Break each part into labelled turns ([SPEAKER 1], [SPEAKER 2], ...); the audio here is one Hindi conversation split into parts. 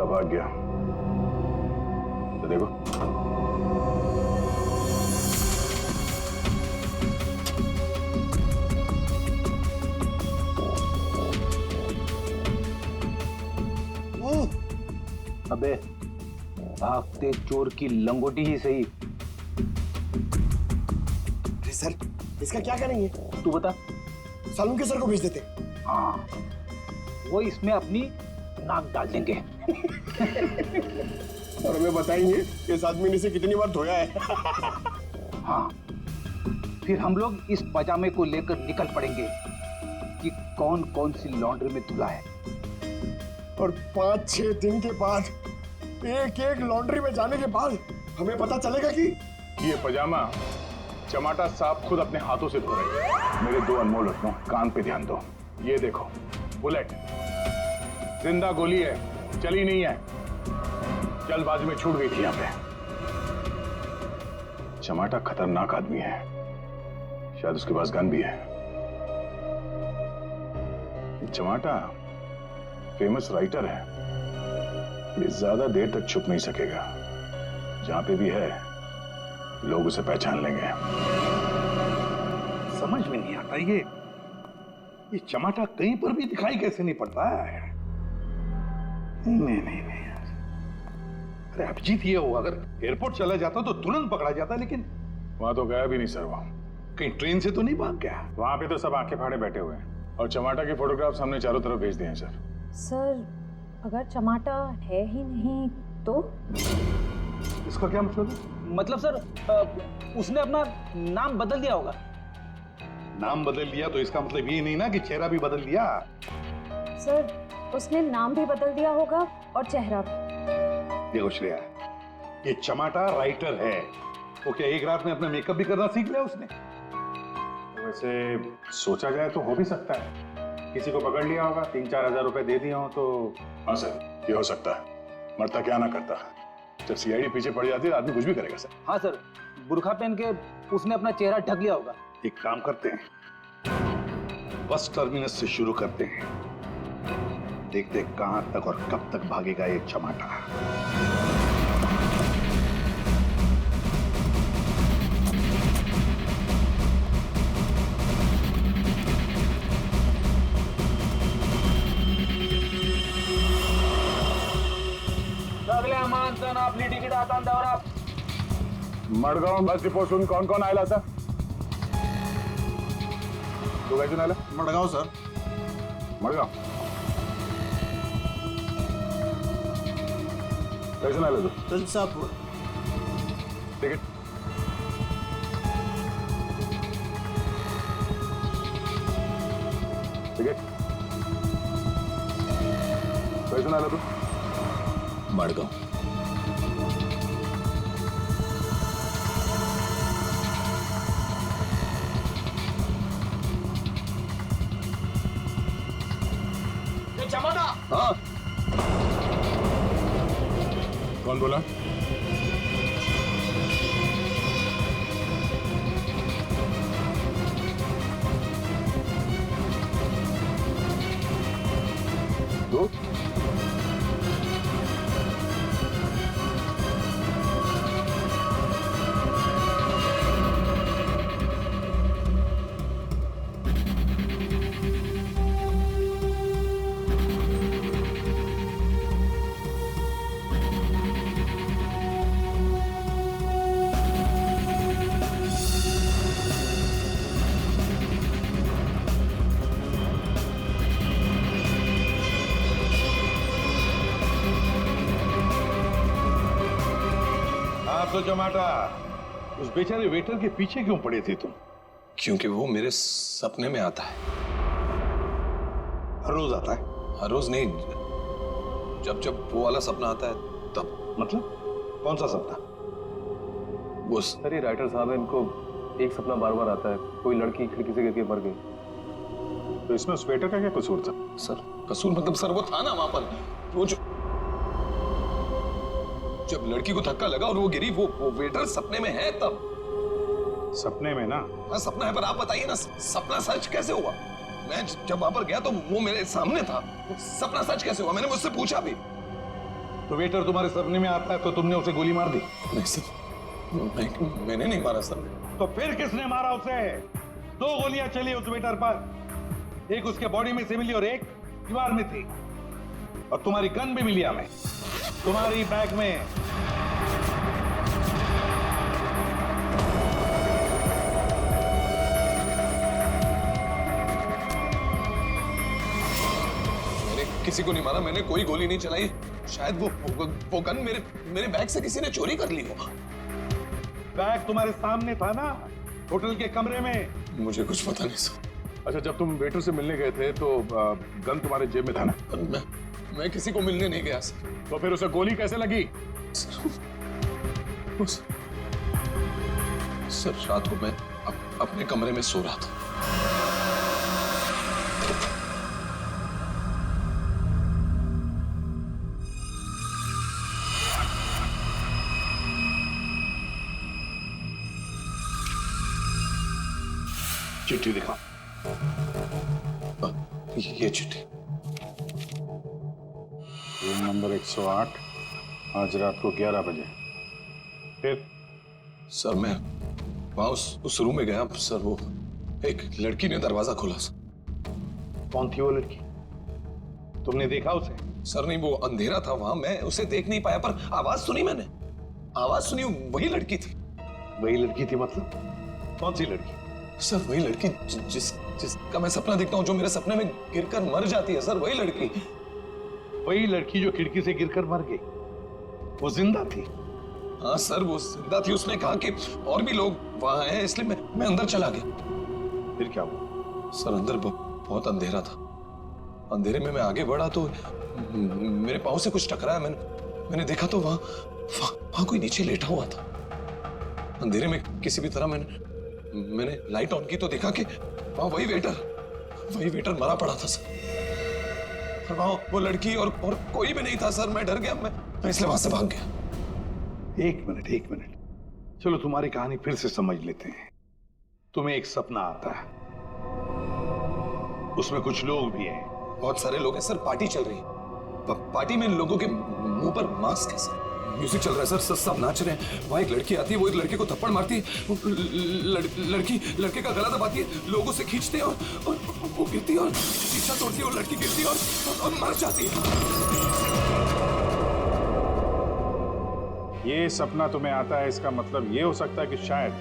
[SPEAKER 1] बंदा भाग गया। तो देखो,
[SPEAKER 2] अबे भागते चोर की लंगोटी ही सही।
[SPEAKER 3] अरे सर, इसका क्या करेंगे?
[SPEAKER 2] तू बता।
[SPEAKER 3] सालुंके सर को भेज देते।
[SPEAKER 2] हाँ, वो इसमें अपनी नाक डाल देंगे।
[SPEAKER 3] और हमें बताएंगे इस आदमी ने इसे कितनी बार धोया है।
[SPEAKER 2] हाँ, फिर हम लोग इस पजामे को लेकर निकल पड़ेंगे कि कौन कौन सी लॉन्ड्री में धुला है।
[SPEAKER 3] और 5-6 दिन के बाद, एक एक लॉन्ड्री में जाने के बाद हमें पता चलेगा कि
[SPEAKER 1] ये पजामा चमाटा साहब खुद अपने हाथों से धो रहे हैं। मेरे 2 अनमोल रत्नों, कान पे ध्यान दो। ये देखो, बुलेट जिंदा गोली है, चली नहीं है, जल्दबाजी में छूट गई थी यहां पे। चमाटा खतरनाक आदमी है, शायद उसके पास गन भी है। चमाटा फेमस राइटर है, ये ज्यादा देर तक छुप नहीं सकेगा। जहां पे भी है, लोग उसे पहचान लेंगे।
[SPEAKER 4] समझ में नहीं आता ये चमाटा कहीं पर भी दिखाई कैसे नहीं पड़ता है। नहीं यार। अरे अभिजीत, ये हो अगर एयरपोर्ट चला जाता तो तुरंत पकड़ा जाता, लेकिन
[SPEAKER 1] वहां तो गया भी नहीं सर। वो
[SPEAKER 4] कहीं ट्रेन से तो नहीं भाग गया।
[SPEAKER 1] वहां पे तो सब आंखें फाड़े बैठे हुए हैं और चमाटा के फोटोग्राफ्स हमने चारों तरफ भेज दिए हैं सर।
[SPEAKER 5] सर, अगर चमाटा है ही नहीं तो?
[SPEAKER 4] इसका क्या मतलब है?
[SPEAKER 2] मतलब सर, उसने अपना नाम बदल दिया होगा।
[SPEAKER 4] नाम बदल लिया तो इसका मतलब ये नहीं ना कि चेहरा भी बदल लिया।
[SPEAKER 5] सर, उसने नाम भी बदल दिया होगा और चेहरा भी।
[SPEAKER 4] देखो श्रेया, ये चमाटा राइटर है, वो क्या एक रात में अपना मेकअप भी करना सीख लिया उसने?
[SPEAKER 1] वैसे सोचा जाए तो हो भी सकता है, किसी को पकड़ लिया होगा, 3-4 हजार रुपए दे दिया हो तो। हाँ सर, ये हो सकता है। मरता क्या ना करता, जब सीआईडी पीछे पड़ जाती है आदमी कुछ भी करेगा सर।
[SPEAKER 2] हाँ सर, बुर्खा पहन के उसने अपना चेहरा ढक लिया होगा।
[SPEAKER 4] एक काम करते हैं, बस टर्मिनस से शुरू करते हैं, देखते हैं कहां तक और कब तक भागेगा ये चमाटा।
[SPEAKER 2] सगळ्या माणसानं आपली तिकीट हातात द्यावरा।
[SPEAKER 1] मडगाव बस डिपोसून कोण कोण आयला सर? तू काय आला?
[SPEAKER 3] मडगाव सर।
[SPEAKER 1] मडगाव कैसे आला तू?
[SPEAKER 3] तुलसापुर।
[SPEAKER 1] तिकीट तिकीट कैसे आला तू?
[SPEAKER 2] मडगाव।
[SPEAKER 3] चमाटा।
[SPEAKER 2] हाँ,
[SPEAKER 1] कौन बोला? दो
[SPEAKER 4] तो चमाटा, उस बेचारे वेटर के पीछे क्यों पड़े थे तुम?
[SPEAKER 6] क्योंकि वो मेरे सपने में आता है।
[SPEAKER 4] हर रोज आता है?
[SPEAKER 6] हर रोज नहीं, जब जब वो वाला सपना आता है तब।
[SPEAKER 4] मतलब कौन सा सपना?
[SPEAKER 6] वो
[SPEAKER 7] सर, ये राइटर साहब है, इनको एक सपना बार बार आता है, कोई लड़की खिड़की से गिर के मर गई।
[SPEAKER 1] तो इसमें स्वेटर का क्या कसूर था?
[SPEAKER 6] सर, कसूर मतलब सर वो था ना वहां पर, वो जब लड़की को धक्का लगा और वो गिरी, वो वेटर सपने में है तब।
[SPEAKER 1] सपने में ना?
[SPEAKER 6] हाँ सपना है, पर आप बताइए ना, सपना सच कैसे हुआ? मैं जब वहां पर गया तो वो मेरे सामने था, सपना सच कैसे हुआ? मैंने मुझसे पूछा भी।
[SPEAKER 4] तो वेटर तुम्हारे सपने में आता है तो तुमने उसे गोली मार दी?
[SPEAKER 6] नहीं सर, मैंने नहीं मारा सर।
[SPEAKER 4] तो फिर किसने मारा उसे? 2 गोलियां चली उस वेटर पर, एक उसके बॉडी में से मिली और एक दीवार में थी। और तुम्हारी गन भी मिली हमें तुम्हारी बैग में।
[SPEAKER 6] मैंने किसी को नहीं मारा, मैंने कोई गोली नहीं चलाई। शायद वो गन मेरे बैग से किसी ने चोरी कर ली हो।
[SPEAKER 4] बैग तुम्हारे सामने था ना, होटल के कमरे में।
[SPEAKER 6] मुझे कुछ पता नहीं सर।
[SPEAKER 1] अच्छा, जब तुम वेटर से मिलने गए थे तो गन तुम्हारे जेब में था ना?
[SPEAKER 6] मैं किसी को मिलने नहीं गया सर।
[SPEAKER 1] तो फिर उसे गोली कैसे लगी?
[SPEAKER 6] सर रात को मैं अपने कमरे में सो रहा था।
[SPEAKER 1] चिट्ठी दिखा।
[SPEAKER 6] ये चिट्ठी।
[SPEAKER 1] रूम नंबर 108, आज रात को 11 बजे। फिर?
[SPEAKER 6] सर मैं वहां उस रूम में गया सर। वो एक लड़की ने दरवाजा खोला सर।
[SPEAKER 4] कौन थी वो लड़की? तुमने देखा उसे?
[SPEAKER 6] सर नहीं, वो अंधेरा था वहां, मैं उसे देख नहीं पाया, पर आवाज सुनी मैंने। आवाज सुनी, वही लड़की थी।
[SPEAKER 4] वही लड़की थी मतलब? कौन सी लड़की?
[SPEAKER 6] सर वही लड़की जिसका मैं सपना देखता हूँ, जो मेरे सपने में गिरकर मर जाती है सर, वही लड़की।
[SPEAKER 4] वही लड़की जो खिड़की से गिरकर मर गई, वो जिंदा थी?
[SPEAKER 6] हाँ सर, वो जिंदा थी। उसने कहा कि और भी लोग वहां हैं, इसलिए मैं अंदर चला गया।
[SPEAKER 4] फिर क्या हुआ?
[SPEAKER 6] सर अंदर बहुत अंधेरा था। अंधेरे में मैं आगे बढ़ा तो मेरे पाँव से कुछ टकराया। मैंने देखा तो वहां कोई नीचे लेटा हुआ था। अंधेरे में किसी भी तरह मैंने लाइट ऑन की तो देखा कि वहां वही वेटर मरा पड़ा था सर। और वहां वो लड़की और कोई भी नहीं था सर। मैं डर गया, मैं इसलिए वहां से भाग गया।
[SPEAKER 4] एक मिनट, चलो तुम्हारी कहानी फिर से समझ लेते हैं। तुम्हें एक सपना आता है, उसमें कुछ लोग भी हैं।
[SPEAKER 6] बहुत सारे लोग हैं सर, पार्टी चल रही है। पार्टी में लोगों के मुंह पर मास्क है सर। म्यूजिक चल रहा है सर, सब नाच रहे हैं। वहां एक लड़की आती है, वो एक लड़के को थप्पड़ मारती है। लड़की लड़के का गला दबाती है, लोगों से खींचते हैं और वो गिरती है और शीशा तोड़ती है और लड़की गिरती है और मर जाती है।
[SPEAKER 1] ये सपना तुम्हें आता है, इसका मतलब ये हो सकता है कि शायद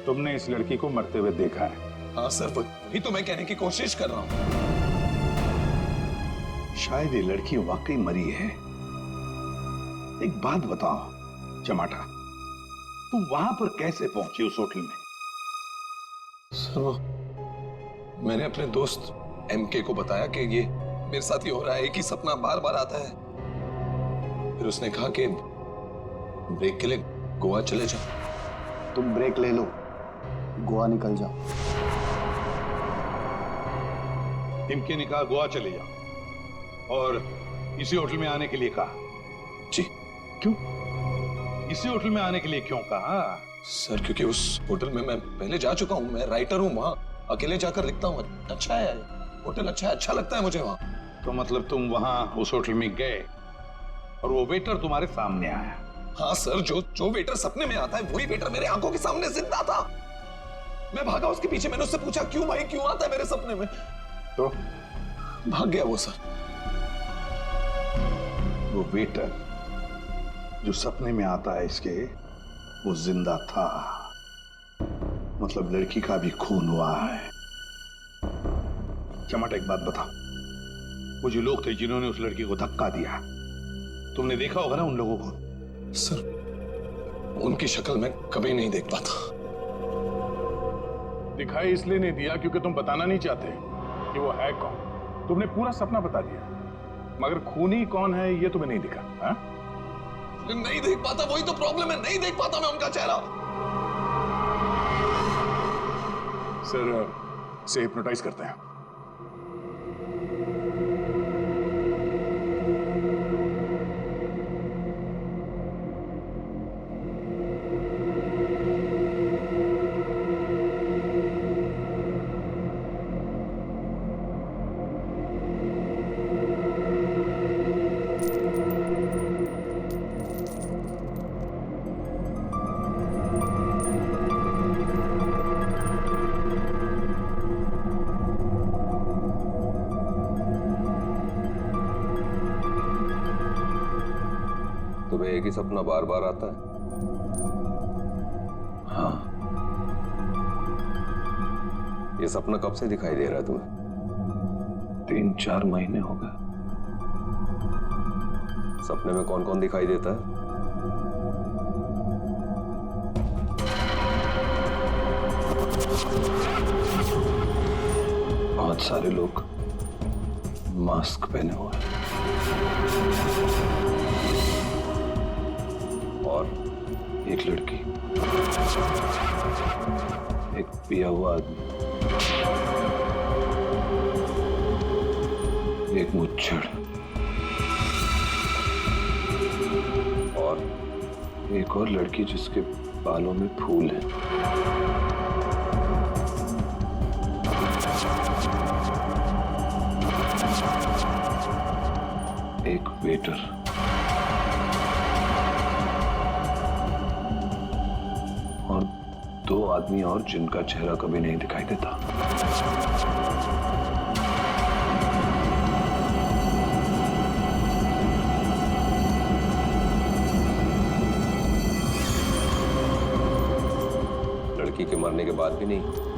[SPEAKER 1] तुमने इस लड़की को मरते हुए देखा है।
[SPEAKER 6] हाँ सर, वही तो मैं कहने की कोशिश कर रहा हूँ।
[SPEAKER 4] शायद ये लड़की वाकई मरी है। एक बात बताओ चमाटा, तुम वहां पर कैसे पहुंचे उस होटल में?
[SPEAKER 6] सर वो मैंने अपने दोस्त एमके को बताया कि ये मेरे साथ ही हो रहा है, एक ही सपना बार बार आता है। फिर उसने कहा कि ब्रेक के लिए गोवा चले जाओ।
[SPEAKER 3] तुम ब्रेक ले लो, गोवा निकल जाओ।
[SPEAKER 4] इनके ने कहा गोवा चले जाओ और इसी होटल में आने के लिए कहा?
[SPEAKER 6] जी।
[SPEAKER 4] क्यों? इसी होटल में आने के लिए क्यों कहा?
[SPEAKER 6] सर क्योंकि उस होटल में मैं पहले जा चुका हूँ। मैं राइटर हूँ, वहां अकेले जाकर लिखता हूँ। अच्छा है होटल, अच्छा लगता है मुझे वहां।
[SPEAKER 4] तो मतलब तुम वहां उस होटल में गए और वो वेटर तुम्हारे सामने आया?
[SPEAKER 6] हाँ सर, जो वेटर सपने में आता है वही वेटर मेरे आंखों के सामने जिंदा था। मैं भागा उसके पीछे, मैंने उससे पूछा क्यों भाई, क्यों आता है मेरे सपने में?
[SPEAKER 4] तो
[SPEAKER 6] भाग गया वो सर।
[SPEAKER 4] वो वेटर जो सपने में आता है इसके, वो जिंदा था। मतलब लड़की का भी खून हुआ है। चमाटा एक बात बता, वो जो लोग थे जिन्होंने उस लड़की को धक्का दिया, तुमने देखा होगा ना उन लोगों को?
[SPEAKER 6] सर उनकी शक्ल मैं कभी नहीं देख पाता।
[SPEAKER 1] दिखाई इसलिए नहीं दिया क्योंकि तुम बताना नहीं चाहते कि वो है कौन। तुमने पूरा सपना बता दिया, मगर खूनी कौन है ये तुम्हें नहीं दिखा। हा?
[SPEAKER 6] नहीं देख पाता, वही तो प्रॉब्लम है, नहीं देख पाता मैं उनका चेहरा।
[SPEAKER 1] सर से हिप्नोटाइज करते हैं।
[SPEAKER 7] तुम्हें एक ही सपना बार बार आता है?
[SPEAKER 6] हाँ।
[SPEAKER 7] ये सपना कब से दिखाई दे रहा है तुम्हें?
[SPEAKER 6] 3-4 महीने हो गए।
[SPEAKER 7] सपने में कौन कौन दिखाई देता है?
[SPEAKER 6] बहुत सारे लोग मास्क पहने हुए हैं।
[SPEAKER 7] और
[SPEAKER 6] एक लड़की, एक पिया हुआ आदमी, एक मुच्छड़
[SPEAKER 7] और
[SPEAKER 6] एक और लड़की जिसके बालों में फूल हैं। एक वेटर, और 2 आदमी और जिनका चेहरा कभी नहीं दिखाई देता।
[SPEAKER 7] लड़की के मरने के बाद भी नहीं?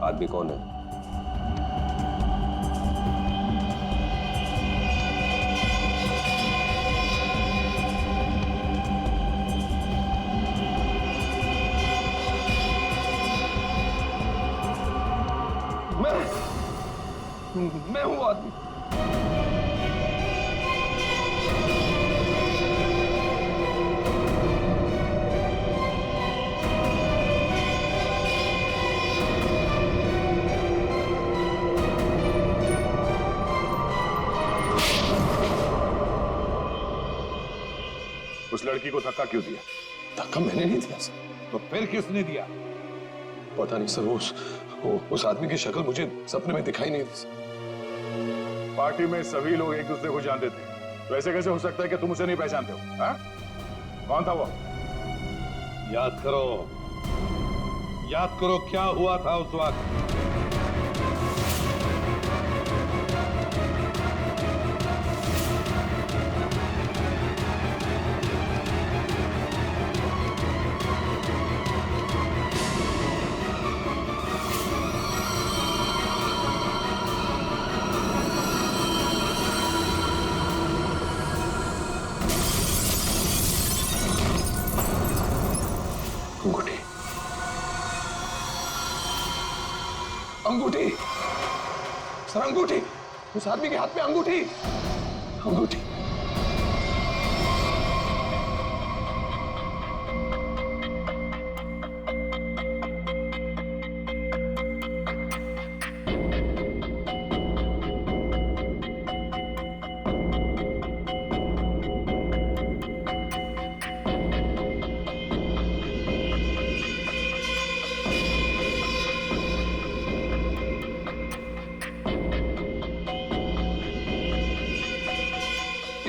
[SPEAKER 7] आदमी कौन है?
[SPEAKER 6] मैं हूं आदमी।
[SPEAKER 1] उस लड़की को धक्का क्यों दिया?
[SPEAKER 6] धक्का मैंने नहीं दिया सर।
[SPEAKER 4] तो फिर किसने दिया?
[SPEAKER 6] पता नहीं सर, उस आदमी की शक्ल मुझे सपने में दिखाई नहीं दी सर।
[SPEAKER 1] पार्टी में सभी लोग एक दूसरे को जानते थे, तो ऐसे कैसे हो सकता है कि तुम उसे नहीं पहचानते हो? हाँ? कौन था वो?
[SPEAKER 4] याद करो क्या हुआ था उस वक्त।
[SPEAKER 6] अंगूठी, अंगूठी सर, अंगूठी। उस आदमी के हाथ में अंगूठी, अंगूठी।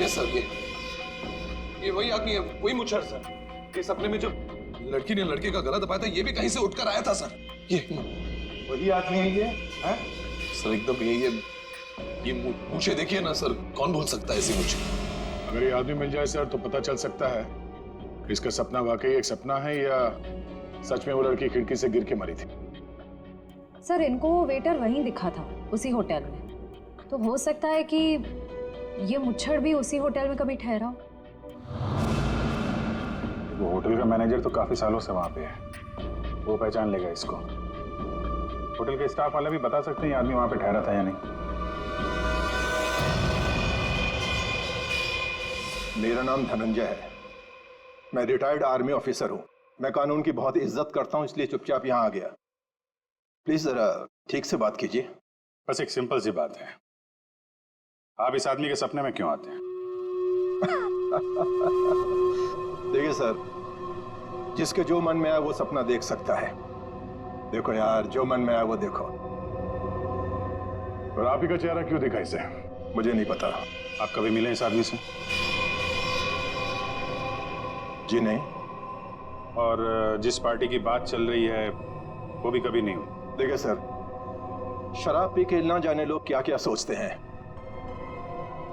[SPEAKER 6] सर, ये वही आदमी है, वही मुच्छर सर। ये सपने में जो लड़की ने लड़के का गला दबाया था, ये भी कहीं से उठकर आया था सर। ये
[SPEAKER 4] वही आदमी है ये? है?
[SPEAKER 6] सर एकदम ये मूछे देखिए ना सर, कौन भूल सकता है ऐसी मूछे?
[SPEAKER 1] अगर ये आदमी मिल जाए सर तो पता चल सकता है कि इसका सपना वाकई एक सपना है या सच में वो लड़की खिड़की से गिर के मरी थी।
[SPEAKER 5] सर इनको वो वेटर वहीं दिखा था, उसी होटल में। तो हो सकता है कि ये मुच्छड़ भी उसी होटल में कभी ठहरा हो।
[SPEAKER 1] वो होटल का मैनेजर तो काफी सालों से वहां पे है, वो पहचान लेगा इसको। होटल के स्टाफ वाले भी बता सकते हैं ये आदमी वहां पे ठहरा था या नहीं।
[SPEAKER 8] मेरा नाम धनंजय है, मैं रिटायर्ड आर्मी ऑफिसर हूं। मैं कानून की बहुत इज्जत करता हूं, इसलिए चुपचाप यहां आ गया। प्लीज जरा ठीक से बात कीजिए।
[SPEAKER 1] बस एक सिंपल सी बात है, आप इस आदमी के सपने में क्यों आते हैं?
[SPEAKER 8] देखिए सर, जिसके जो मन में आए वो सपना देख सकता है। देखो यार, जो मन में आए वो देखो।
[SPEAKER 1] और आप ही का चेहरा क्यों दिखा इसे?
[SPEAKER 8] मुझे नहीं पता।
[SPEAKER 1] आप कभी मिले इस आदमी से?
[SPEAKER 8] जी नहीं।
[SPEAKER 1] और जिस पार्टी की बात चल रही है वो भी कभी नहीं हुई?
[SPEAKER 8] देखिए सर, शराब पी के ना जाने लोग क्या क्या सोचते हैं।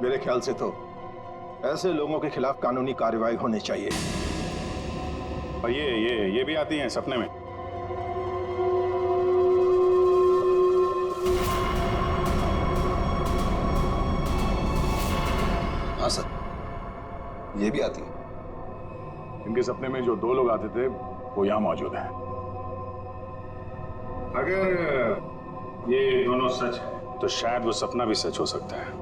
[SPEAKER 8] मेरे ख्याल से तो ऐसे लोगों के खिलाफ कानूनी कार्रवाई होनी चाहिए।
[SPEAKER 1] और ये भी आती हैं सपने में?
[SPEAKER 6] हाँ सर, ये भी आती है।
[SPEAKER 1] इनके सपने में जो 2 लोग आते थे वो यहां मौजूद हैं। अगर ये दोनों सच है तो शायद वो सपना भी सच हो सकता है।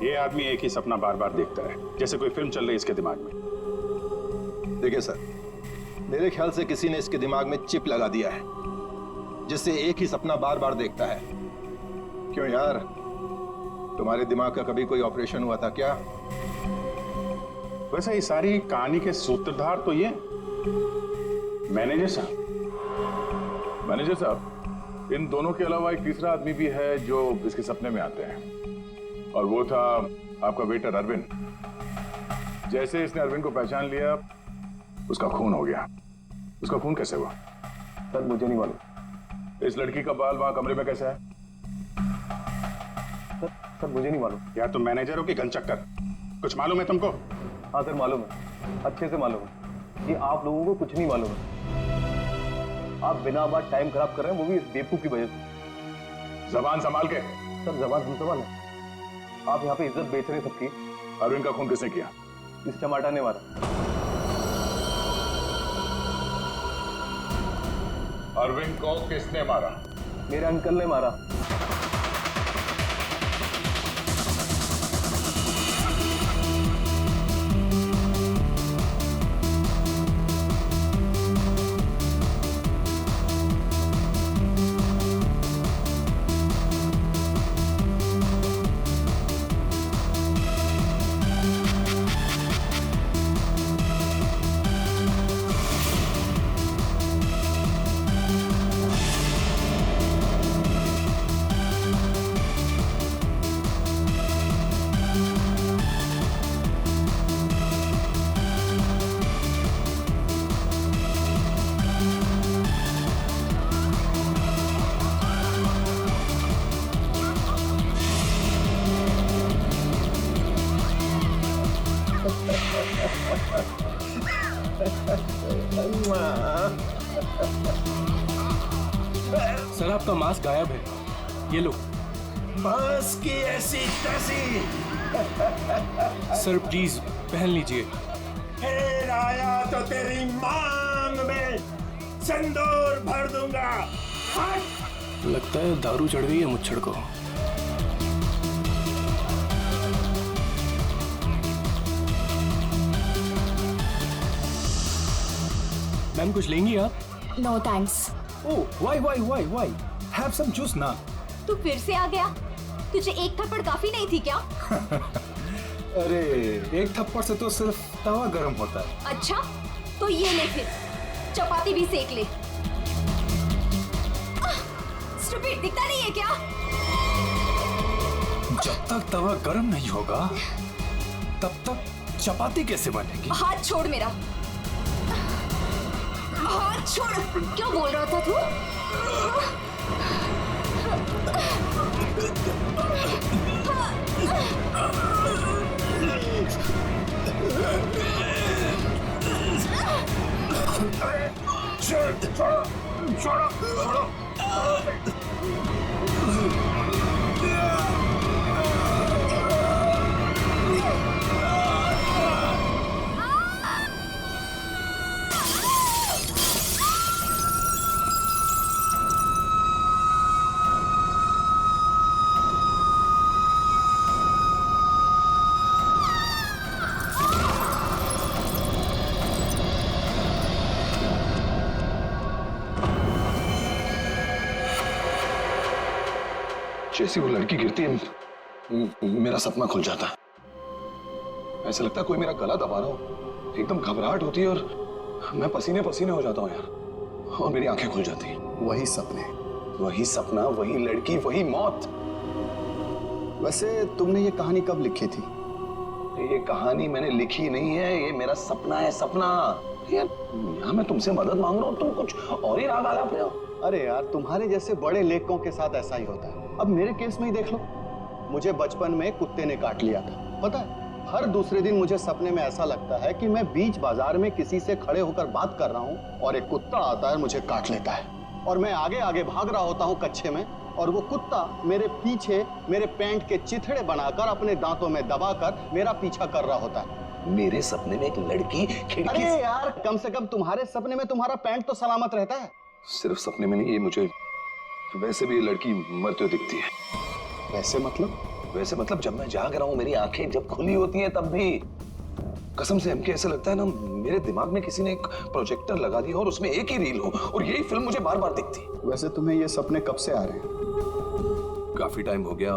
[SPEAKER 1] ये आदमी एक ही सपना बार बार देखता है, जैसे कोई फिल्म चल रही है इसके दिमाग में।
[SPEAKER 8] देखिए सर, मेरे ख्याल से किसी ने इसके दिमाग में चिप लगा दिया है, जिससे एक ही सपना बार बार देखता है। क्यों यार, तुम्हारे दिमाग का कभी कोई ऑपरेशन हुआ था क्या?
[SPEAKER 1] वैसे ये सारी कहानी के सूत्रधार तो ये मैनेजर साहब। मैनेजर साहब, इन दोनों के अलावा एक तीसरा आदमी भी है जो इसके सपने में आते हैं, और वो था आपका वेटर अरविंद। जैसे इसने अरविंद को पहचान लिया, उसका खून हो गया। उसका खून कैसे हुआ?
[SPEAKER 7] सर मुझे नहीं मालूम।
[SPEAKER 1] इस लड़की का बाल वहां कमरे में कैसे है?
[SPEAKER 7] सर मुझे नहीं मालूम।
[SPEAKER 1] यार तुम मैनेजर हो कि घनचक्कर? कुछ मालूम है तुमको?
[SPEAKER 7] हाँ सर मालूम है, अच्छे से मालूम है। ये आप लोगों को कुछ नहीं मालूम है। आप बिना बात टाइम खराब कर रहे हैं, वो भी इस बेवकूफ की वजह से।
[SPEAKER 1] जबान संभाल के।
[SPEAKER 7] सर जबान हम संभाल है। आप यहाँ पे इज्जत बेच रहे हैं सबकी।
[SPEAKER 1] अरविंद का खून किसने किया?
[SPEAKER 7] इस चमाटा ने मारा।
[SPEAKER 1] अरविंद को किसने मारा?
[SPEAKER 7] मेरे अंकल ने मारा।
[SPEAKER 9] सर आपका मास्क गायब है, ये लो।
[SPEAKER 3] बस की ऐसी तैसी।
[SPEAKER 9] सर प्लीज पहन लीजिए।
[SPEAKER 3] फिर आया तो तेरी मांग में सिंदूर भर दूंगा। हट!
[SPEAKER 9] लगता है दारू चढ़ गई है मुच्छड़ को। मैम कुछ लेंगी आप?
[SPEAKER 10] No thanks.
[SPEAKER 2] Oh why have some juice ना।
[SPEAKER 10] तू फिर से आ गया? तुझे एक थप्पड़ काफी नहीं थी क्या?
[SPEAKER 2] अरे एक थप्पड़ से तो सिर्फ तवा गर्म होता है।
[SPEAKER 10] अच्छा तो ये ले, फिर चपाती भी सेक ले। स्टूपिड, दिखता नहीं है क्या?
[SPEAKER 2] जब तक तवा गर्म नहीं होगा तब तक चपाती कैसे बनेगी?
[SPEAKER 10] हाथ छोड़ मेरा, हाथ छोड़। क्या बोल रहा था तू?
[SPEAKER 3] छोड़ो।
[SPEAKER 6] जैसे वो लड़की गिरती है, मेरा सपना खुल जाता है। ऐसा लगता है कोई मेरा गला दबा रहा हो। एकदम घबराहट होती है और मैं पसीने पसीने हो जाता हूँ यार, और मेरी आंखें खुल जाती हैं।
[SPEAKER 3] वही सपने,
[SPEAKER 6] वही सपना, वही लड़की, वही मौत।
[SPEAKER 3] वैसे तुमने ये कहानी कब लिखी थी?
[SPEAKER 6] ये कहानी मैंने लिखी नहीं है, ये मेरा सपना है, सपना। यार यहाँ मैं तुमसे मदद मांग रहा हूँ, तुम कुछ और ही राग आलाप रहे हो।
[SPEAKER 3] अरे यार, तुम्हारे जैसे बड़े लेखकों के साथ ऐसा ही होता है। अब मेरे केस में ही देख लो, मुझे बचपन में कुत्ते ने काट लिया था। पता है, हर दूसरे दिन मुझे सपने में ऐसा लगता है कि मैं बीच बाजार में किसी से खड़े होकर बात कर रहा हूँ और एक कुत्ता आता है, मुझे काट लेता है, और मैं आगे आगे भाग रहा होता हूँ कच्चे में, और वो कुत्ता मेरे पीछे मेरे पैंट के चिथड़े बनाकर अपने दांतों में दबाकर मेरा पीछा कर रहा होता है।
[SPEAKER 6] मेरे सपने में एक लड़की खिड़की
[SPEAKER 3] अरे यार, कम से कम तुम्हारे सपने में तुम्हारा पैंट तो सलामत रहता है।
[SPEAKER 6] सिर्फ सपने में नहीं, ये मुझे वैसे भी ये लड़की मरते हुए दिखती है।
[SPEAKER 3] वैसे मतलब?
[SPEAKER 6] वैसे मतलब जब मैं जाग रहा हूँ, मेरी आंखें जब खुली होती हैं तब भी। कसम से हमके ऐसा लगता है ना, मेरे दिमाग में किसी ने एक प्रोजेक्टर लगा दिया और उसमें एक ही रील हो और यही फिल्म मुझे बार बार दिखती।
[SPEAKER 3] वैसे तुम्हें ये सपने कब से आ रहे हैं?
[SPEAKER 6] काफी टाइम हो गया,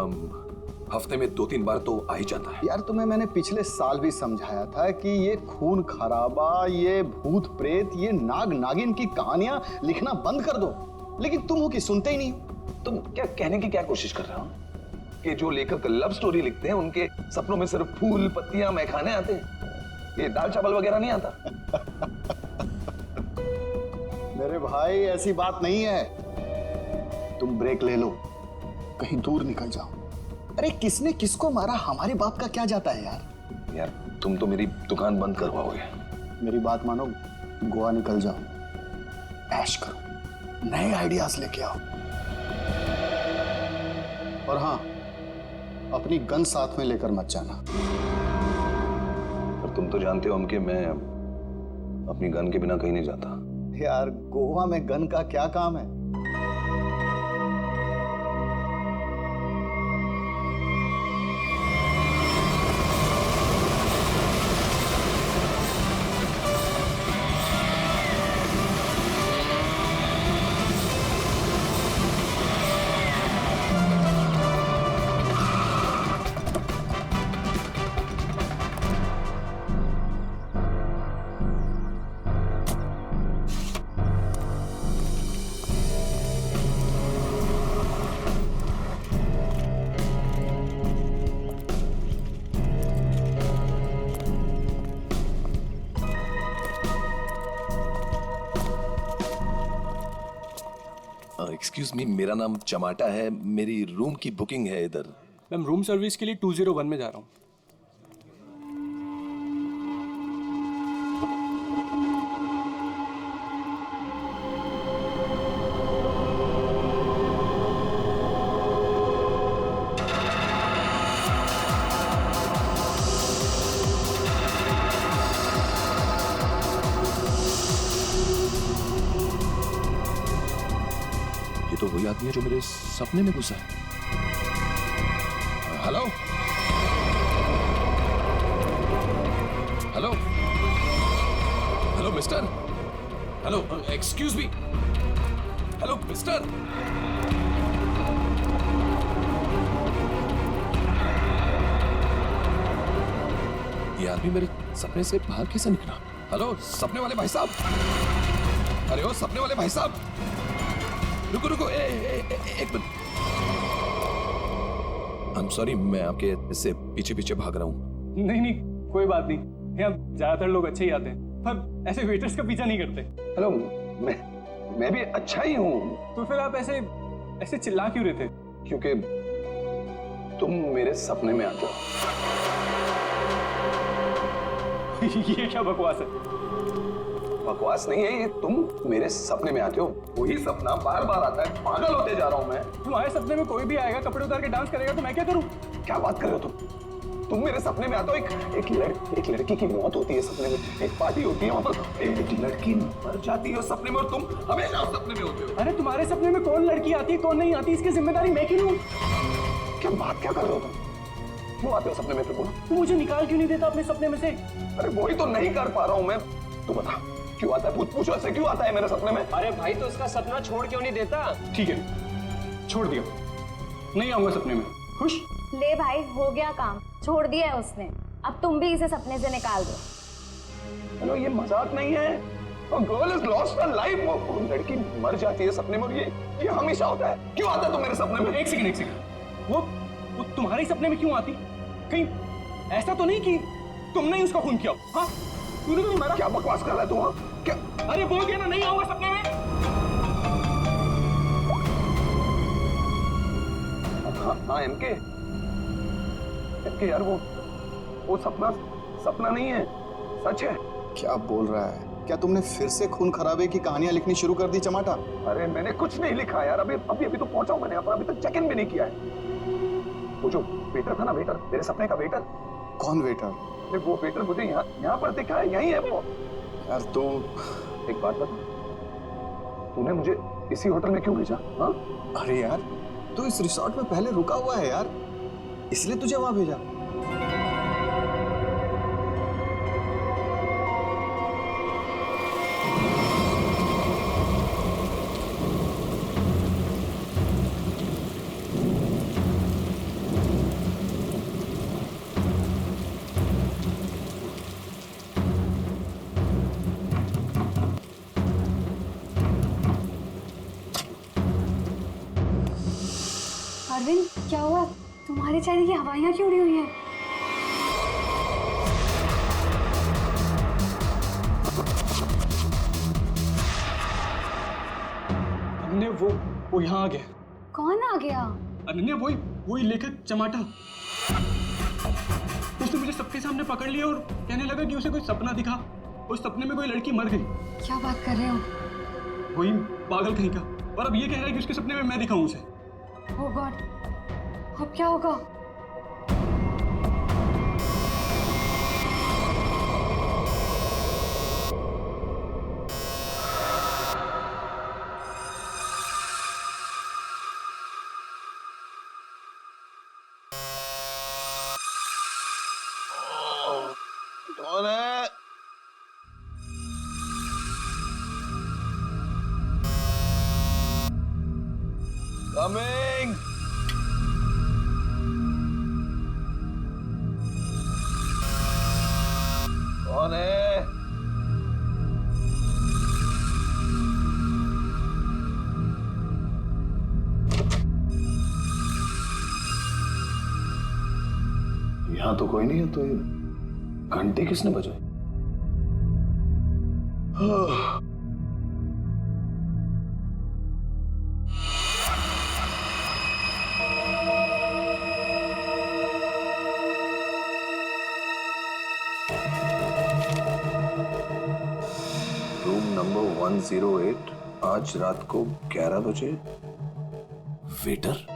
[SPEAKER 6] हफ्ते में 2-3 बार तो आ ही जाता है।
[SPEAKER 3] यार, तुम्हें मैंने पिछले साल भी समझाया था कि ये खून खराबा, ये भूत प्रेत, ये नाग नागिन की कहानियां लिखना बंद कर दो, लेकिन तुम हो कि सुनते ही नहीं।
[SPEAKER 6] तुम क्या कहने की क्या कोशिश कर रहे हो कि जो लेखक लव स्टोरी लिखते हैं उनके सपनों में सिर्फ फूल, पत्तियां, मैखाने आते हैं, ये दाल चावल वगैरह नहीं आता?
[SPEAKER 3] मेरे भाई, ऐसी बात नहीं है। तुम ब्रेक ले लो, कहीं दूर निकल जाओ। अरे किसने किसको मारा, हमारी बात का क्या जाता है यार।
[SPEAKER 6] यार तुम तो मेरी दुकान बंद करवाओगे।
[SPEAKER 3] मेरी बात मानो, गोवा निकल जाओ, ऐश करो, नए आइडियाज लेके आओ। और हाँ, अपनी गन साथ में लेकर मत जाना।
[SPEAKER 6] पर तुम तो जानते हो हम कि मैं अपनी गन के बिना कहीं नहीं जाता।
[SPEAKER 3] यार, गोवा में गन का क्या काम है?
[SPEAKER 6] एक्सक्यूज मी, मेरा नाम चमाटा है, मेरी रूम की बुकिंग है इधर।
[SPEAKER 9] मैम रूम सर्विस के लिए 201 में जा रहा हूँ।
[SPEAKER 6] तो वही आदमी है जो मेरे सपने में घुसा है। Hello hello hello mister, hello excuse me, hello mister. ये आदमी मेरे सपने से बाहर कैसे निकला? हेलो सपने वाले भाई साहब, अरे ओ सपने वाले भाई साहब, रुको रुको, एक मिनट। आई एम सॉरी, मैं आपके इससे पीछे पीछे भाग रहा हूँ।
[SPEAKER 9] नहीं नहीं, कोई बात नहीं, यहाँ ज्यादातर लोग अच्छे ही आते हैं, पर ऐसे वेटर्स का पीछा नहीं करते।
[SPEAKER 6] हेलो, मैं भी अच्छा ही हूँ।
[SPEAKER 9] तो फिर आप ऐसे ऐसे चिल्ला क्यों रहे थे?
[SPEAKER 6] क्योंकि तुम मेरे सपने में आते हो।
[SPEAKER 9] ये क्या बकवास है?
[SPEAKER 6] बकवास नहीं है, ये तुम मेरे सपने में आते हो, वही सपना बार बार आता है, पागल होते जा रहा हूं मैं।
[SPEAKER 9] तुम्हारे सपने में कोई भी आएगा, कपड़े उतार के डांस करेगा, तो मैं क्या करूं?
[SPEAKER 6] क्या बात कर रहे हो तुम मेरे सपने में आते हो, एक लड़की की मौत होती है सपने में, एक पार्टी होती है, वहां पर एक लड़की मर जाती है सपने में और तुम हमेशा उस सपने में होते हो।
[SPEAKER 9] अरे तुम्हारे सपने में कौन लड़की आती है, कौन नहीं आती, इसकी जिम्मेदारी मैं क्यों लूं?
[SPEAKER 6] क्या बात क्या कर रहे हो तुम? क्यों आते हो सपने में? फिर बोलो,
[SPEAKER 9] तू मुझे निकाल क्यों नहीं देता अपने सपने में से?
[SPEAKER 6] अरे वही तो नहीं कर पा रहा हूं मैं, तू बता क्यों आता है? पूछो ऐसे क्यों आता है मेरे सपने में?
[SPEAKER 9] अरे भाई, तो इसका सपना छोड़ क्यों नहीं देता? ठीक है, छोड़ दिया, नहीं आऊंगा सपने में। खुश?
[SPEAKER 5] ले भाई, हो गया काम, छोड़ दिया है उसने,
[SPEAKER 10] अब तुम भी इसे सपने से निकाल दो।
[SPEAKER 6] हेलो, ये मजाक नहीं है। Girl is lost her life. वो लड़की मर जाती है सपने में, और ये हमेशा होता है। क्यों आता है तुम मेरे सपने में?
[SPEAKER 9] एक सेकंड। वो तुम्हारे सपने में क्यों आती? कहीं ऐसा तो नहीं कि तुमने ही उसका खून किया? हाँ, तूने तो नहीं मारा।
[SPEAKER 6] क्या बकवास कर रहा है तू? हाँ क्या?
[SPEAKER 9] अरे बोल दिया ना, नहीं आऊंगा सपने में।
[SPEAKER 6] हाँ एमके यार, वो सपना नहीं है, सच है।
[SPEAKER 3] क्या बोल रहा है? क्या तुमने फिर से खून खराबे की कहानियां लिखनी शुरू कर दी चमाटा?
[SPEAKER 6] अरे मैंने कुछ नहीं लिखा यार, अभी तो पहुंचा हूं मैंने, अभी तक चेक इन भी नहीं किया है। वो जो वेटर था ना, वेटर, मेरे सपने का वेटर।
[SPEAKER 3] कौन वेटर?
[SPEAKER 6] अरे वो वेटर मुझे यहाँ पर दिखा है, यही है वो।
[SPEAKER 3] यार तो
[SPEAKER 6] एक बात बता, तूने मुझे इसी होटल में क्यों भेजा? हाँ?
[SPEAKER 3] अरे यार, तू इस रिसोर्ट में पहले रुका हुआ है यार, इसलिए तुझे वहां भेजा।
[SPEAKER 5] अरविंद, क्या हुआ? तुम्हारे चेहरे की हवाइयाँ क्यों उड़ी हुई हैं?
[SPEAKER 9] अनन्या, वो यहाँ आ गया।
[SPEAKER 5] कौन आ गया?
[SPEAKER 9] अनन्या, वही लेखक चमाटा। उसने मुझे सबके सामने पकड़ लिया और कहने लगा कि उसे कोई सपना दिखा, उस सपने में कोई लड़की मर गई।
[SPEAKER 5] क्या बात कर रहे हो?
[SPEAKER 9] वही पागल कहीं का। और अब ये कह रहा है कि उसके सपने में मैं दिखाऊं उसे।
[SPEAKER 5] ओह गॉड, अब क्या होगा?
[SPEAKER 8] कौन है? कमिंग। कौन है?
[SPEAKER 6] यहाँ तो कोई नहीं है, तो घंटी किसने बजाई? रूम नंबर 108, आज रात को 11 बजे। वेटर?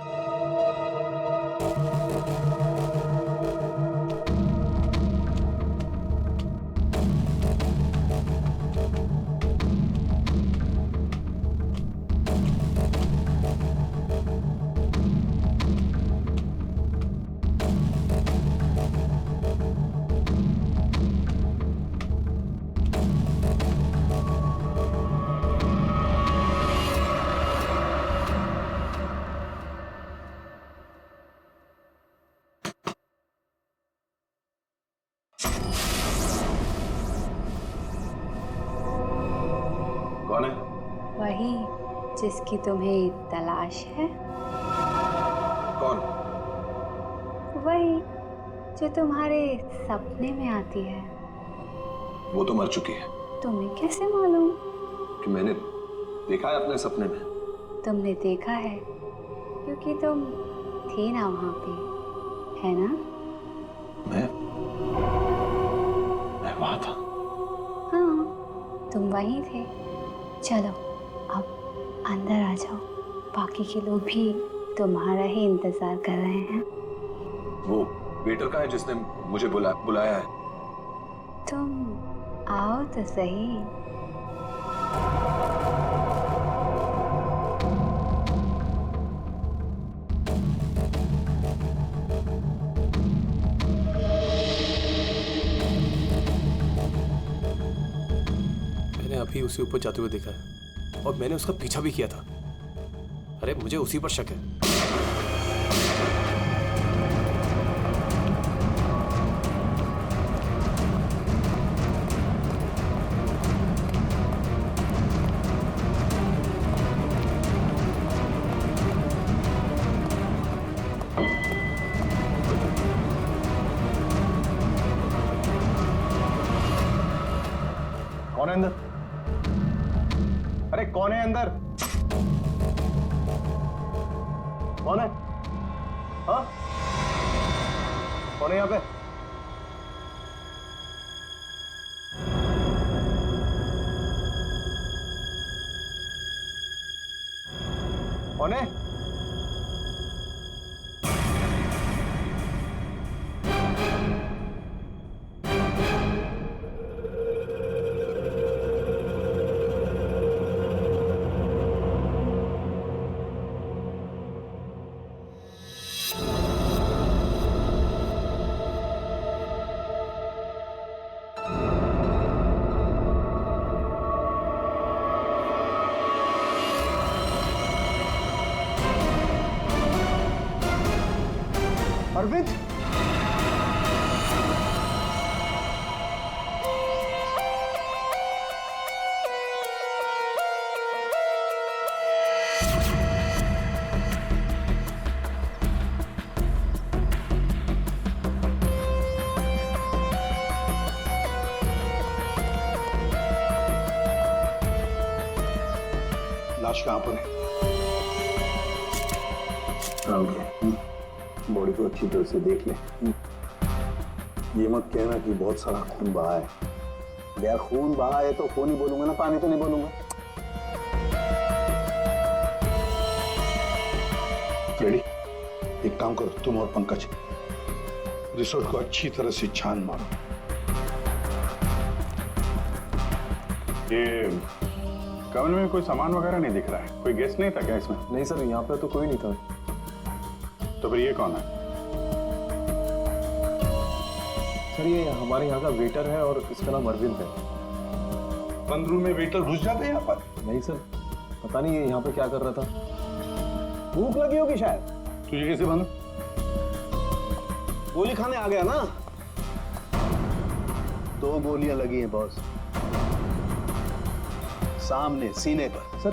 [SPEAKER 6] कौन है?
[SPEAKER 5] वही जिसकी तुम्हें तलाश है।
[SPEAKER 6] कौन?
[SPEAKER 5] वही जो तुम्हारे सपने में आती है।
[SPEAKER 6] वो तो मर चुकी है।
[SPEAKER 5] तुम्हें कैसे मालूम?
[SPEAKER 6] कि मैंने देखा है अपने सपने में।
[SPEAKER 5] तुमने देखा है क्योंकि तुम थे ना वहां पे, है ना?
[SPEAKER 6] मैं वहां था।
[SPEAKER 5] हाँ, तुम वहीं थे। चलो अब अंदर आ जाओ, बाकी के लोग भी तुम्हारा ही इंतजार कर रहे हैं।
[SPEAKER 6] वो वेटर का है जिसने मुझे बुलाया है।
[SPEAKER 5] तुम आओ तो सही।
[SPEAKER 7] मैंने अभी उसे ऊपर जाते हुए देखा है और मैंने उसका पीछा भी किया था। अरे मुझे उसी पर शक है। कौन है अंदर? अरे कौन है अंदर? कौन है? हाँ? कौन है यहाँ पे? कौन है? अरविंद?
[SPEAKER 1] लाश कहाँ पर है?
[SPEAKER 8] बॉडी को अच्छी तरह से देख ले। ये मत कहना कि बहुत सारा खून बहा है। यार खून बहा है तो खून ही बोलूंगा ना, पानी तो नहीं बोलूंगा।
[SPEAKER 1] रेडी, एक काम करो, तुम और पंकज रिसोर्ट को अच्छी तरह से छान मारो। ये कमरे में कोई सामान वगैरह नहीं दिख रहा है, कोई गेस्ट नहीं था क्या इसमें?
[SPEAKER 7] नहीं सर, यहाँ पे तो कोई नहीं था।
[SPEAKER 1] तो फिर ये कौन है?
[SPEAKER 7] सर ये हमारे यहाँ का वेटर है और इसका नाम अरविंद है।
[SPEAKER 4] बंद रूम में वेटर घुस जाते हैं यहाँ पर?
[SPEAKER 7] नहीं सर, पता नहीं ये यहाँ पे क्या कर रहा था। भूख लगी होगी शायद।
[SPEAKER 1] तुझे कैसे मालूम?
[SPEAKER 8] गोली खाने आ गया ना। 2 गोलियां लगी हैं बॉस, सामने सीने पर।
[SPEAKER 7] सर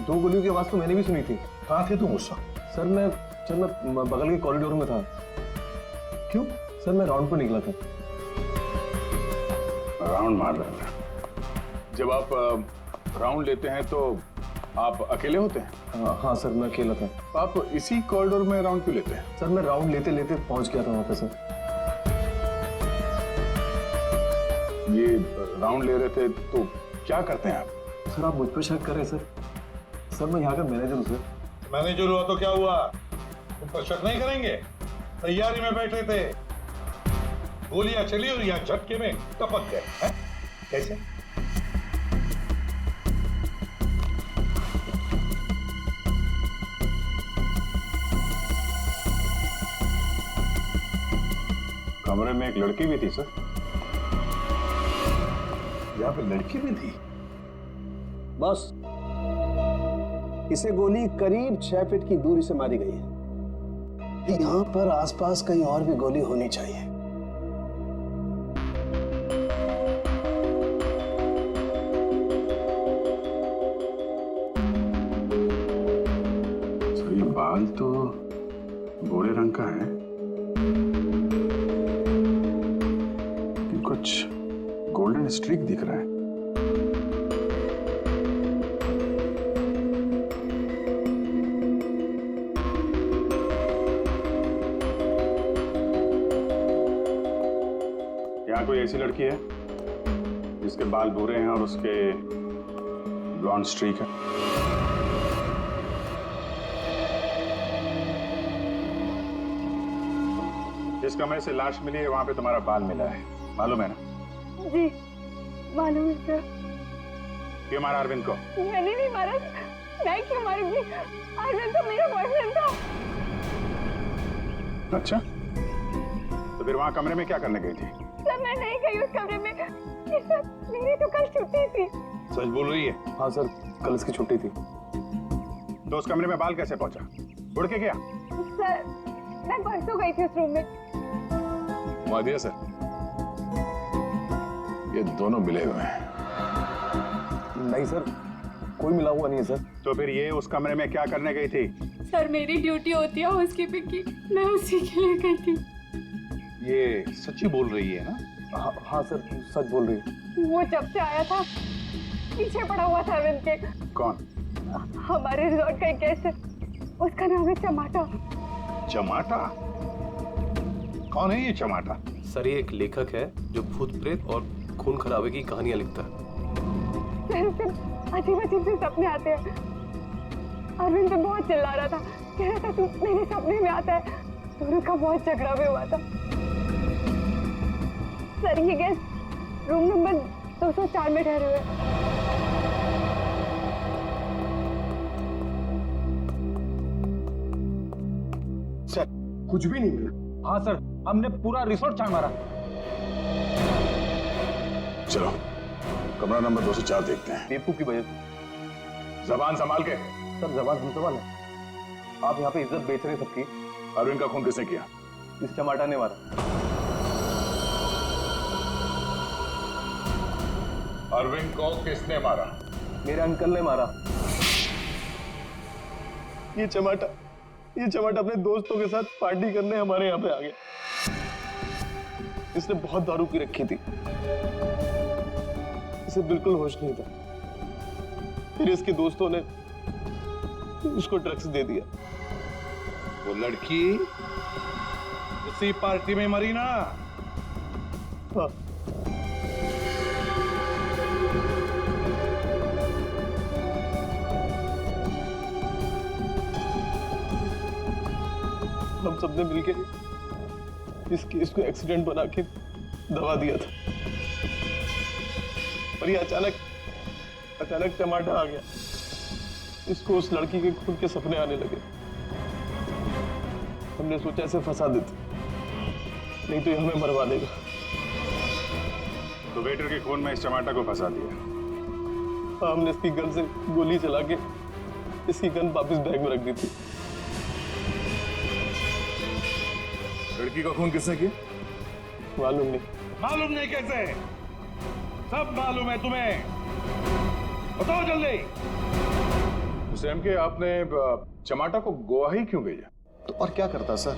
[SPEAKER 7] 2 गोलियों की आवाज तो मैंने भी सुनी थी।
[SPEAKER 1] कहाँ थे तुम उस वक्त?
[SPEAKER 7] सर मैं बगल के कॉरिडोर में था।
[SPEAKER 1] क्यों?
[SPEAKER 7] सर मैं राउंड पर निकला था।
[SPEAKER 1] राउंड मार रहे थे? जब आप राउंड लेते हैं तो आप अकेले होते हैं?
[SPEAKER 7] हाँ सर, मैं अकेला था।
[SPEAKER 1] तो आप इसी कॉरिडोर में राउंड क्यों लेते हैं?
[SPEAKER 7] सर मैं राउंड लेते लेते पहुंच गया था वहां पे सर।
[SPEAKER 1] ये राउंड ले रहे थे तो क्या करते हैं आप?
[SPEAKER 7] सर आप मुझ पर शक कर रहे हैं सर? सर मैं यहाँ का मैनेजर हूँ सर।
[SPEAKER 4] मैनेजर हुआ तो क्या हुआ? तुम पर शक नहीं करेंगे? तैयारी में बैठे थे, गोलियां चली और यहाँ झटके में टपक गए हैं? कैसे?
[SPEAKER 1] कमरे में एक लड़की भी थी सर। यहाँ पे लड़की भी थी?
[SPEAKER 8] बस इसे गोली करीब 6 फीट की दूरी से मारी गई है। यहाँ पर आसपास कहीं और भी गोली होनी चाहिए।
[SPEAKER 1] सर ये बाल तो गोरे रंग का है, लेकिन कुछ गोल्डन स्ट्रीक दिख रहा है। यहाँ कोई ऐसी लड़की है जिसके बाल भूरे हैं और उसके ब्लॉन्ड स्ट्रीक है? जिस कमरे से लाश मिली है वहां पे तुम्हारा बाल मिला है, मालूम है ना?
[SPEAKER 11] जी मालूम है सर।
[SPEAKER 1] क्यों मारा अरविंद को?
[SPEAKER 11] मैंने नहीं मारा। मैं क्यों मारूंगी? अरविंद तो मेरा बॉयफ्रेंड था।
[SPEAKER 1] अच्छा, तो फिर वहां कमरे में क्या करने गई थी?
[SPEAKER 11] सर मैं नहीं गई उस कमरे में। सर मेरी तो कल छुट्टी थी।
[SPEAKER 4] सच बोल रही है?
[SPEAKER 7] हाँ सर, कल इसकी छुट्टी थी।
[SPEAKER 1] तो उस कमरे में बाल कैसे पहुंचा? उड़ के गया?
[SPEAKER 11] सर मैं परसों गई थी उस रूम में।
[SPEAKER 1] वादिया सर, ये दोनों मिले हुए हैं।
[SPEAKER 7] नहीं सर, कोई मिला हुआ नहीं है सर।
[SPEAKER 1] तो फिर ये उस कमरे में क्या करने गई थी?
[SPEAKER 11] सर मेरी ड्यूटी होती है हाउसकीपिंग की, मैं उसी के लिए गई थी।
[SPEAKER 4] ये सच्ची बोल रही है ना?
[SPEAKER 7] हाँ सर, सच बोल रही है।
[SPEAKER 11] वो जब से आया था पीछे पड़ा हुआ था अरविंद के।
[SPEAKER 1] कौन?
[SPEAKER 11] हमारे रिजॉर्ट का एक गेस्ट है, उसका नाम है चमाटा।
[SPEAKER 1] चमाटा? कौन है ये चमाटा?
[SPEAKER 7] सर ये एक लेखक है जो भूत प्रेत और खून खराबे की कहानियां लिखता है।
[SPEAKER 11] अजीब अजीब से सपने आते हैं। अरविंद तो बहुत चिल्ला रहा था, कह रहा था तू मेरे सपने में आता है। दोनों का बहुत झगड़ा भी हुआ था। सर ये गेस्ट रूम नंबर 204 में ठहरे हुए।
[SPEAKER 2] सर कुछ भी नहीं मिला। हाँ सर, हमने पूरा रिसोर्ट छान मारा।
[SPEAKER 1] चलो कमरा नंबर 204 देखते हैं।
[SPEAKER 7] बेवकूफ की वजह से।
[SPEAKER 1] जबान संभाल के।
[SPEAKER 7] सर जबान हम संभाल है। आप यहाँ पे इज्जत बेच रहे सबकी।
[SPEAKER 1] अरविंद का खून किसने किया?
[SPEAKER 7] इस चमाटा ने मारा।
[SPEAKER 1] अरविंद को किसने मारा?
[SPEAKER 7] मेरे अंकल ने मारा। ये चमाटा अपने दोस्तों के साथ पार्टी करने हमारे यहाँ पे आ गया। इसने बहुत दारू पी रखी थी, इसे बिल्कुल होश नहीं था। फिर इसके दोस्तों ने उसको ड्रग्स दे दिया।
[SPEAKER 4] वो लड़की उसी पार्टी में मरी ना?
[SPEAKER 7] हाँ। हम सबने मिलके इस केस को एक्सीडेंट बना के दबा दिया था, पर ये अचानक टमाटा आ गया। इसको उस लड़की के खून के सपने आने लगे। हमने सोचा इसे फंसा देते, नहीं तो ये हमें मरवा देगा।
[SPEAKER 1] तो वेटर के खून में इस चमाटा को फंसा दिया।
[SPEAKER 7] हाँ, हमने इसकी गन से गोली चला के इसकी गन वापस बैग में रख दी थी।
[SPEAKER 1] लड़की का खून किसने किया?
[SPEAKER 7] मालूम नहीं।
[SPEAKER 4] मालूम नहीं कैसे? सब मालूम है तुम्हें, बताओ जल्दी।
[SPEAKER 1] सैम के आपने चमाटा को गोवा ही क्यों भेजा?
[SPEAKER 3] तो और क्या करता सर?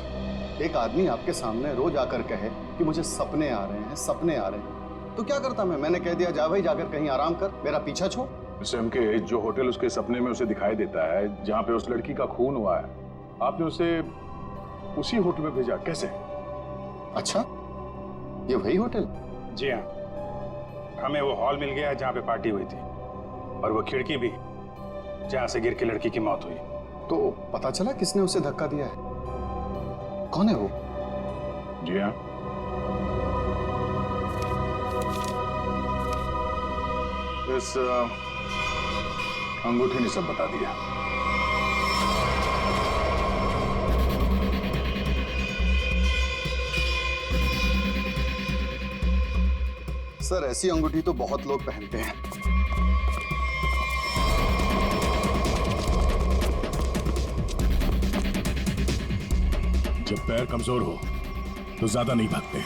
[SPEAKER 3] एक आदमी आपके सामने रोज आकर कहे कि मुझे सपने आ रहे हैं, सपने आ रहे हैं, तो क्या करता मैंने कह दिया जा भाई जाकर कहीं आराम कर, मेरा पीछा छोड़।
[SPEAKER 1] सैम के जो होटल उसके सपने में उसे दिखाई देता है, जहां पे उस लड़की का खून हुआ है, आपने उसे उसी होटल में भेजा, कैसे?
[SPEAKER 3] अच्छा, ये वही होटल?
[SPEAKER 4] जी हाँ, हमें वो हॉल मिल गया जहाँ पे पार्टी हुई थी, और वो खिड़की भी जहाँ से गिर के लड़की की मौत हुई।
[SPEAKER 3] तो पता चला किसने उसे धक्का दिया है? कौन है वो?
[SPEAKER 1] जी हाँ, इस अंगूठी ने सब बता दिया।
[SPEAKER 3] सर ऐसी अंगूठी तो बहुत लोग पहनते हैं।
[SPEAKER 1] जब पैर कमजोर हो तो ज्यादा नहीं भागते।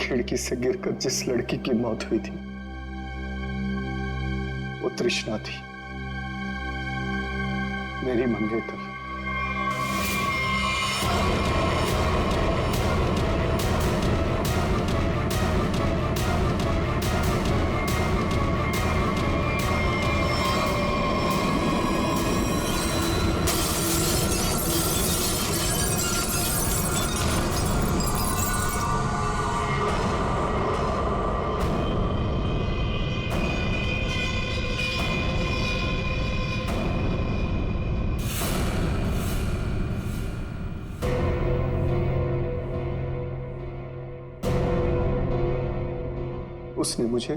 [SPEAKER 3] खिड़की से गिरकर जिस लड़की की मौत हुई थी वो तृष्णा थी, मेरी मंगेतर। उसने मुझे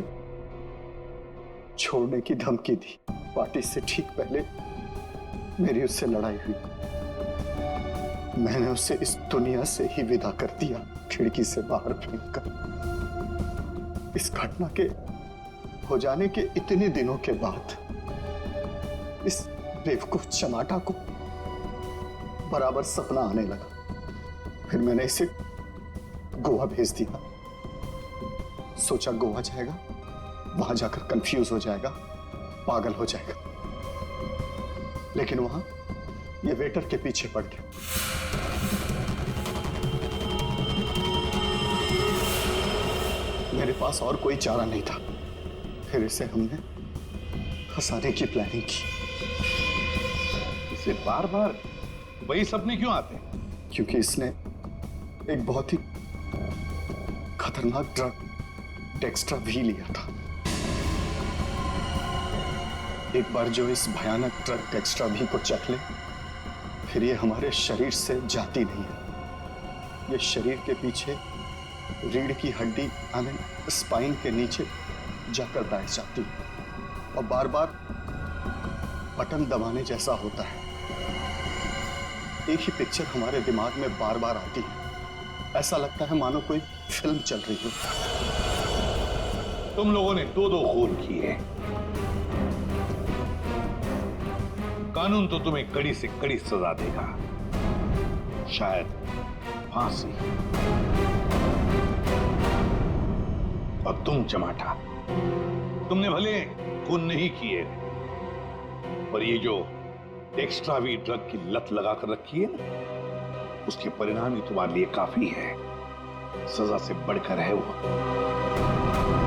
[SPEAKER 3] छोड़ने की धमकी दी। पार्टी से ठीक पहले मेरी उससे लड़ाई हुई। मैंने उसे इस दुनिया से ही विदा कर दिया, खिड़की से बाहर फेंककर। इस घटना के हो जाने के इतने दिनों के बाद इस बेवकूफ चमाटा को बराबर सपना आने लगा। फिर मैंने इसे गोवा भेज दिया। सोचा गोवा जाएगा, वहां जाकर कंफ्यूज हो जाएगा, पागल हो जाएगा। लेकिन वहां ये वेटर के पीछे पड़ गया। मेरे पास और कोई चारा नहीं था, फिर इसे हमने फंसाने की प्लानिंग की।
[SPEAKER 4] इसे बार बार वही सपने क्यों आते हैं?
[SPEAKER 3] क्योंकि इसने एक बहुत ही खतरनाक ड्रग डेक्स्ट्रा भी लिया था। एक बार जो इस भयानक ड्रग डेक्स्ट्रा भी को चख ले, फिर ये हमारे शरीर से जाती नहीं है। ये शरीर के पीछे रीढ़ की हड्डी स्पाइन के नीचे जाकर बैठ जाती है और बार बार बटन दबाने जैसा होता है। एक ही पिक्चर हमारे दिमाग में बार बार आती है। ऐसा लगता है मानो कोई फिल्म चल रही हो।
[SPEAKER 4] तुम लोगों ने दो खून किए। कानून तो तुम्हें कड़ी से कड़ी सजा देगा, शायद फांसी। और तुम चमाटा, तुमने भले खून नहीं किए, पर ये जो एक्स्ट्रा वी ड्रग की लत लगाकर रखी है ना, उसके परिणाम ही तुम्हारे लिए काफी है। सजा से बढ़कर है वो।